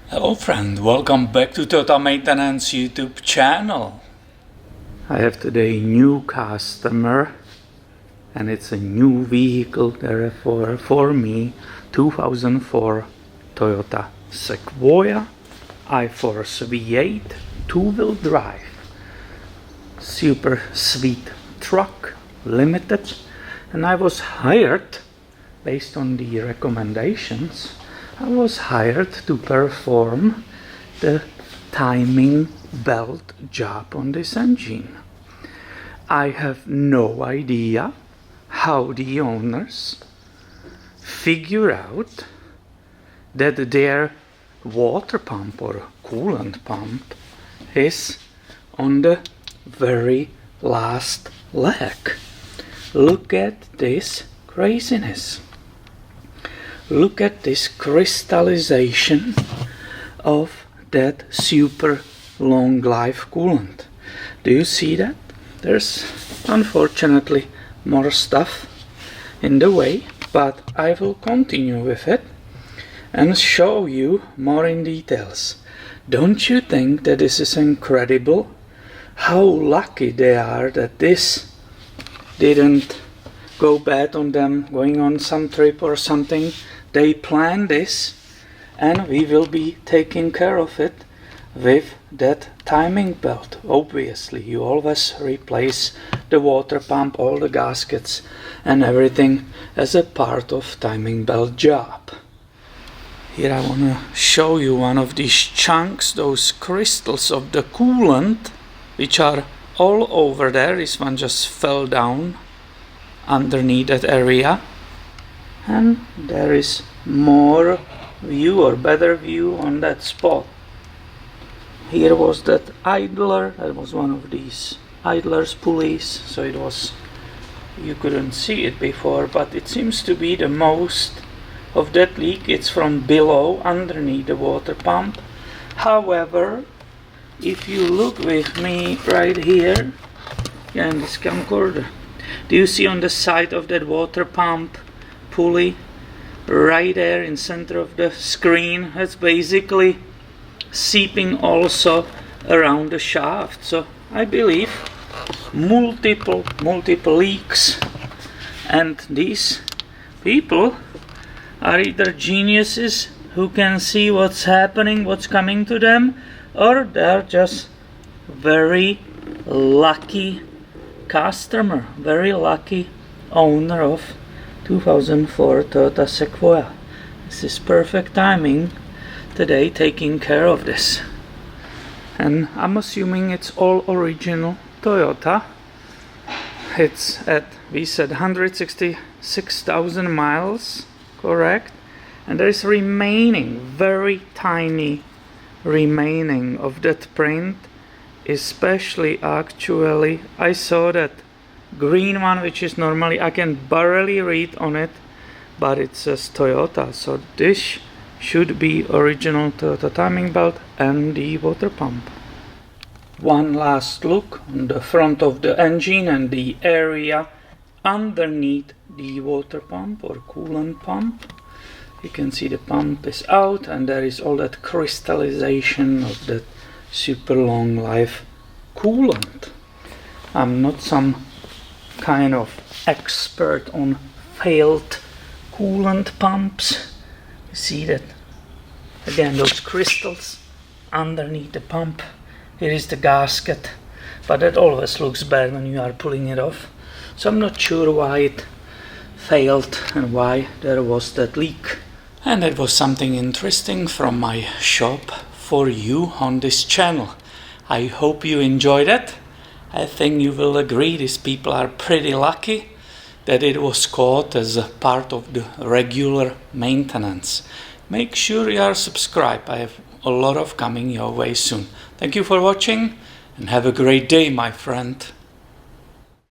Hello friend, welcome back to Toyota Maintenance YouTube channel. I have today a new customer and it's a new vehicle, therefore for me 2004 Toyota Sequoia I-Force V8 two-wheel drive. Super sweet truck, limited, and I was hired based on the recommendations. I was hired to perform the timing belt job on this engine. I have no idea how the owners figure out that their water pump or coolant pump is on the very last leg. Look at this craziness. Look at this crystallization of that super long life coolant. Do you see that? There's unfortunately more stuff in the way, but I will continue with it and show you more in details. Don't you think that this is incredible? How lucky they are that this didn't go bad on them going on some trip or something. They planned this and we will be taking care of it with that timing belt. Obviously you always replace the water pump, all the gaskets and everything as a part of timing belt job. Here I want to show you one of these chunks, those crystals of the coolant, which are all over there. This one just fell down underneath that area. And there is more view or better view on that spot. Here was that idler, that was one of these idlers pulleys, so it was, you couldn't see it before, but it seems to be the most of that leak. It's from below, underneath the water pump. However, if you look with me right here, in this camcorder, do you see on the side of that water pump pulley right there in center of the screen? That's basically seeping also around the shaft. So I believe multiple leaks, and these people are either geniuses who can see what's happening, what's coming to them, or they're just very lucky customer, very lucky owner of 2004 Toyota Sequoia. This is perfect timing today, taking care of this. And I'm assuming it's all original Toyota. It's at, we said 166,000 miles, correct? And there is remaining, very tiny remaining of that print, especially actually I saw that green one, which is normally I can barely read on it, but it says Toyota, so this should be original Toyota timing belt and the water pump. One last look on the front of the engine and the area underneath the water pump or coolant pump. You can see the pump is out and there is all that crystallization of that super long life coolant. I'm not some kind of expert on failed coolant pumps. You see that again, those crystals underneath the pump. Here is the gasket, but that always looks bad when you are pulling it off. So I'm not sure why it failed and why there was that leak. And that was something interesting from my shop for you on this channel. I hope you enjoyed it. I think you will agree these people are pretty lucky that it was caught as a part of the regular maintenance. Make sure you are subscribed. I have a lot of coming your way soon. Thank you for watching and have a great day, my friend.